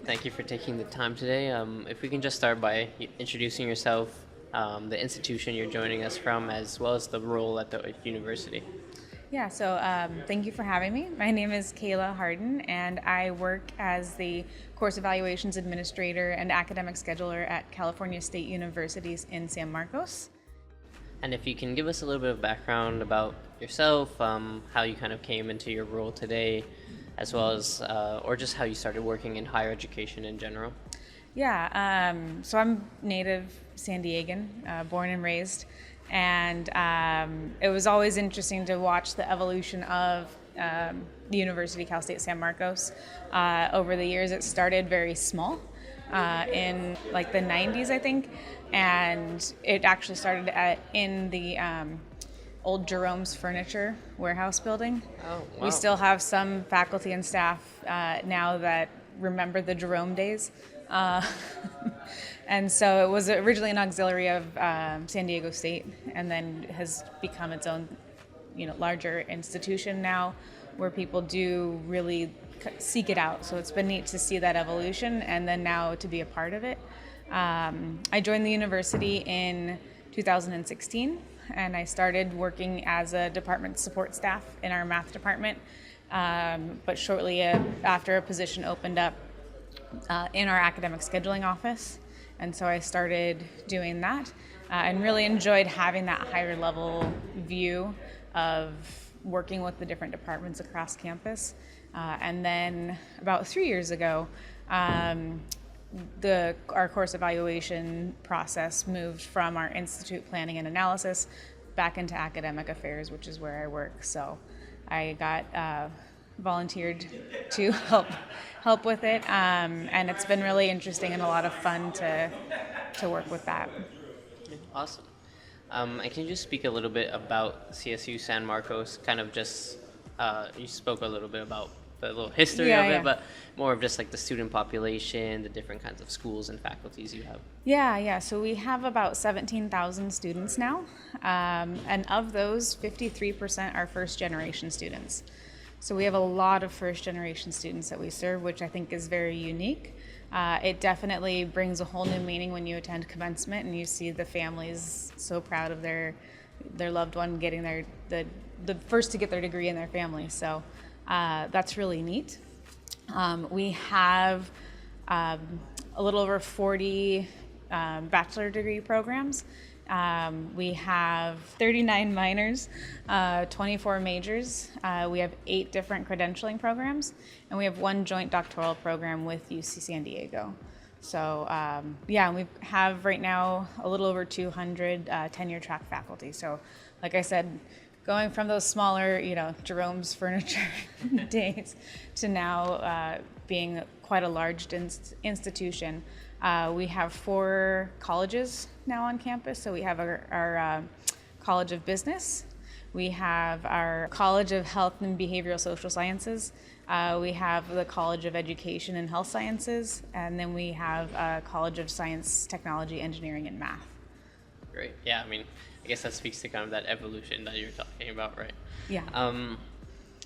Thank you for taking the time today. If we can just start by introducing yourself, the institution you're joining us from, as well as the role at the university. Thank you for having me. My name is Kayla Hardin, and I work as the Course Evaluations Administrator and Academic Scheduler at California State Universities in San Marcos. And if you can give us a little bit of background about yourself, how you kind of came into your role today, as well as, or just how you started working in higher education in general. So I'm native San Diegan, born and raised, and it was always interesting to watch the evolution of the University Cal State San Marcos. Over the years, it started very small in like the 90s, I think, and it actually started in the old Jerome's Furniture warehouse building. Oh, wow. We still have some faculty and staff now that remember the Jerome days. And so it was originally an auxiliary of San Diego State, and then has become its own, larger institution now, where people do really seek it out. So it's been neat to see that evolution, and then now to be a part of it. I joined the university in 2016, and I started working as a department support staff in our math department. But shortly after, a position opened up in our academic scheduling office, and so I started doing that and really enjoyed having that higher level view of working with the different departments across campus. And then about 3 years ago, our course evaluation process moved from our institute planning and analysis back into academic affairs, which is where I work. So I got volunteered to help with it, and it's been really interesting and a lot of fun to work with that. Awesome. And can you just speak a little bit about CSU San Marcos? Kind of just, you spoke a little bit about the little history of it, but more of just like the student population, the different kinds of schools and faculties you have. So we have about 17,000 students now, and of those, 53% are first-generation students. So we have a lot of first-generation students that we serve, which I think is very unique. It definitely brings a whole new meaning when you attend commencement and you see the families so proud of their loved one getting the first to get their degree in their family. So that's really neat. We have a little over 40 bachelor degree programs. We have 39 minors, 24 majors. We have 8 different credentialing programs, and we have 1 joint doctoral program with UC San Diego. So we have right now a little over 200 tenure track faculty. So like I said, going from those smaller, Jerome's Furniture days to now being quite a large institution. We have 4 colleges now on campus. So we have our College of Business. We have our College of Health and Behavioral Social Sciences. We have the College of Education and Health Sciences. And then we have a College of Science, Technology, Engineering, and Math. Great. Yeah, I guess that speaks to kind of that evolution that you're talking about, right? Yeah.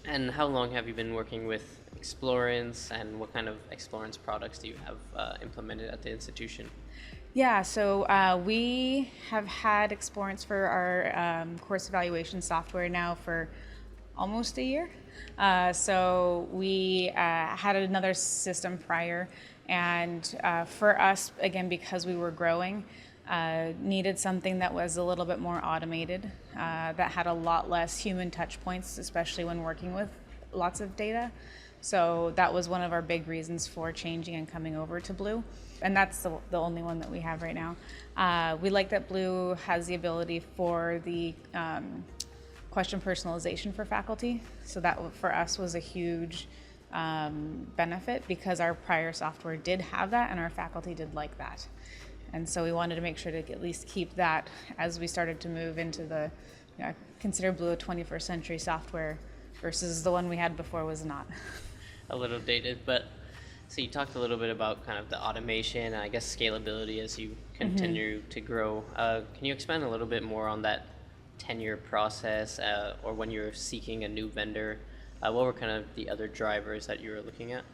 And how long have you been working with Explorance, and what kind of Explorance products do you have implemented at the institution? So we have had Explorance for our course evaluation software now for almost a year. So we had another system prior, and for us, again, because we were growing, needed something that was a little bit more automated, that had a lot less human touch points, especially when working with lots of data. So that was one of our big reasons for changing and coming over to Blue. And that's the only one that we have right now. We like that Blue has the ability for the question personalization for faculty. So that for us was a huge benefit, because our prior software did have that and our faculty did like that. And so we wanted to make sure to at least keep that as we started to move into the, consider Blue a 21st century software versus the one we had before was not. A little dated, but so you talked a little bit about kind of the automation and I guess scalability as you continue to grow. Can you expand a little bit more on that tenure process, or when you're seeking a new vendor? What were kind of the other drivers that you were looking at?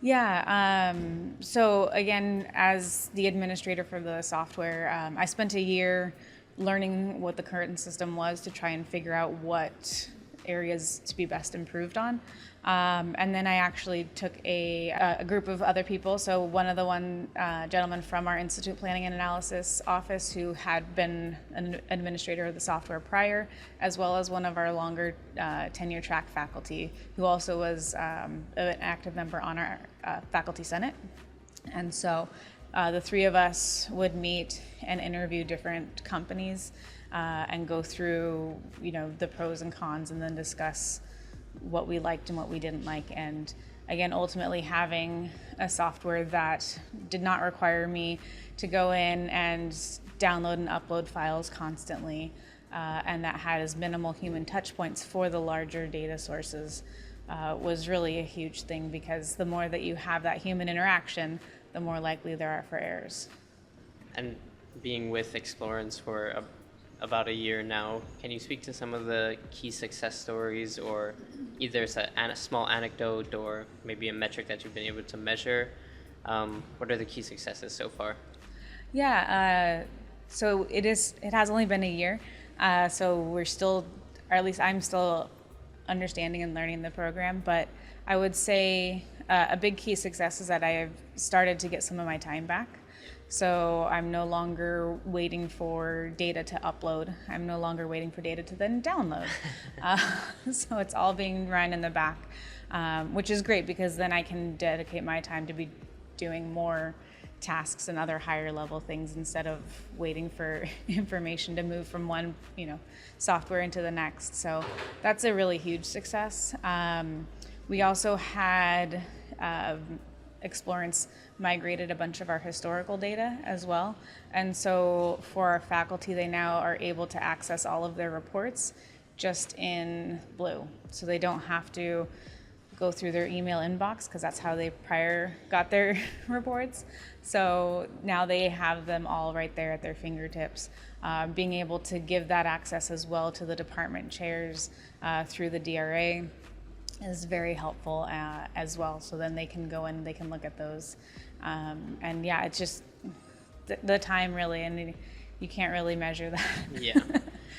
Yeah. So again, as the administrator for the software, I spent a year learning what the current system was to try and figure out what areas to be best improved on. And then I actually took a group of other people. So one of the gentleman from our Institute Planning and Analysis office who had been an administrator of the software prior, as well as one of our longer tenure track faculty who also was an active member on our faculty senate. And so the three of us would meet and interview different companies and go through, the pros and cons, and then discuss what we liked and what we didn't like. And again, ultimately having a software that did not require me to go in and download and upload files constantly, and that had as minimal human touch points for the larger data sources was really a huge thing, because the more that you have that human interaction, the more likely there are for errors. And being with Explorance for about a year now, can you speak to some of the key success stories, or either it's a small anecdote or maybe a metric that you've been able to measure? What are the key successes so far? Yeah, so it has only been a year, so we're still, or at least I'm still understanding and learning the program, but I would say a big key success is that I have started to get some of my time back. So I'm no longer waiting for data to upload. I'm no longer waiting for data to then download. So it's all being run in the back, which is great, because then I can dedicate my time to be doing more tasks and other higher level things instead of waiting for information to move from one, software into the next. So that's a really huge success. We also had Explorance migrated a bunch of our historical data as well. And so for our faculty, they now are able to access all of their reports just in Blue. So they don't have to go through their email inbox, because that's how they prior got their reports. So now they have them all right there at their fingertips. Being able to give that access as well to the department chairs through the DRA is very helpful as well. So then they can go in, they can look at those. And yeah, it's just the time really, and you can't really measure that. Yeah.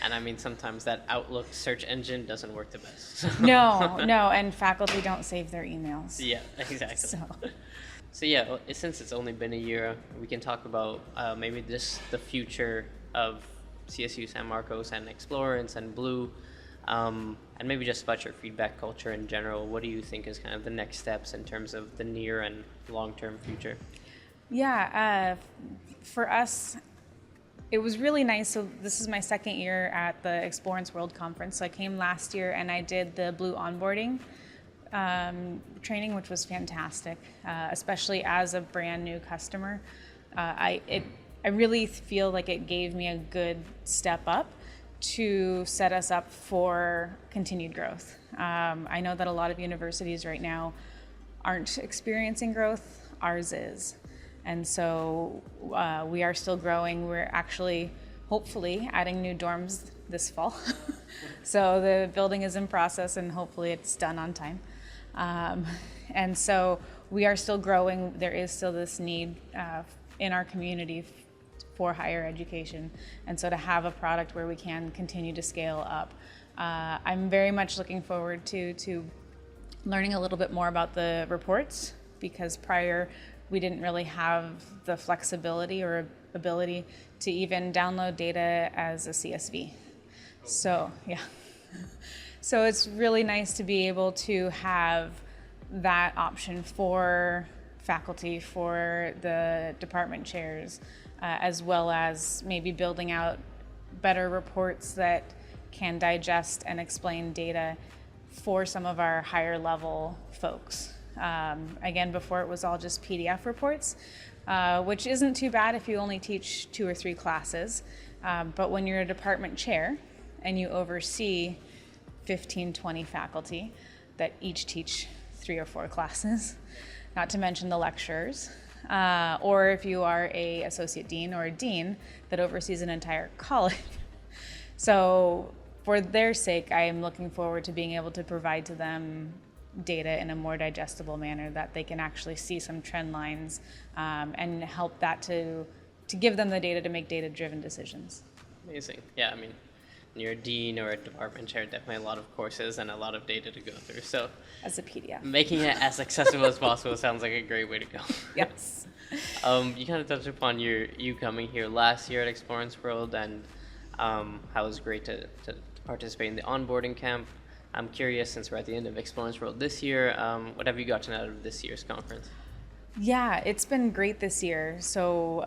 And I mean, sometimes that Outlook search engine doesn't work the best. No, and faculty don't save their emails. Yeah, exactly. So yeah, since it's only been a year, we can talk about maybe just the future of CSU San Marcos and Explorance and Blue, and maybe just about your feedback culture in general. What do you think is kind of the next steps in terms of the near and long-term future? Yeah, for us, it was really nice. So this is my second year at the Explorance World Conference. So I came last year and I did the Blue onboarding training, which was fantastic, especially as a brand new customer. I really feel like it gave me a good step up to set us up for continued growth. I know that a lot of universities right now aren't experiencing growth. Ours is. And so we are still growing. We're actually, hopefully, adding new dorms this fall. So the building is in process, and hopefully it's done on time. And so we are still growing. There is still this need in our community for higher education. And so to have a product where we can continue to scale up, I'm very much looking forward to learning a little bit more about the reports, because prior we didn't really have the flexibility or ability to even download data as a CSV. So yeah, so it's really nice to be able to have that option for faculty, for the department chairs, as well as maybe building out better reports that can digest and explain data for some of our higher level folks. Again, before it was all just PDF reports, which isn't too bad if you only teach 2 or 3 classes. But when you're a department chair and you oversee 15, 20 faculty that each teach 3 or 4 classes, not to mention the lecturers, or if you are a associate dean or a dean that oversees an entire college. So for their sake, I am looking forward to being able to provide to them data in a more digestible manner, that they can actually see some trend lines, and help that to give them the data to make data-driven decisions. Amazing. Yeah, I mean, when you're a dean or a department chair, definitely a lot of courses and a lot of data to go through. So As a PDF. making it as accessible as possible sounds like a great way to go. Yes. You kind of touched upon you coming here last year at Explorance World, and how it was great to participate in the onboarding camp. I'm curious, since we're at the end of Explorance World this year, what have you gotten out of this year's conference? Yeah, it's been great this year. So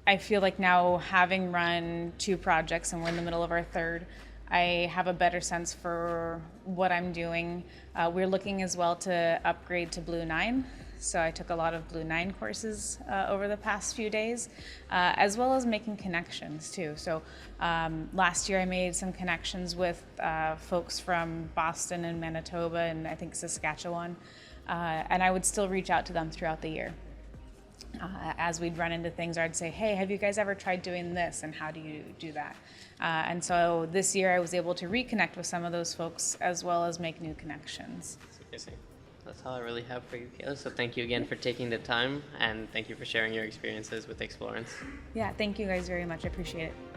I feel like now, having run 2 projects and we're in the middle of our 3rd, I have a better sense for what I'm doing. We're looking as well to upgrade to Blue 9. So I took a lot of Blue 9 courses over the past few days, as well as making connections too. So last year I made some connections with folks from Boston and Manitoba and I think Saskatchewan, and I would still reach out to them throughout the year. As we'd run into things, I'd say, hey, have you guys ever tried doing this, and how do you do that? And so this year I was able to reconnect with some of those folks as well as make new connections. That's amazing. That's all I really have for you, Kayla. So thank you again for taking the time, and thank you for sharing your experiences with Explorance. Yeah, thank you guys very much. I appreciate it.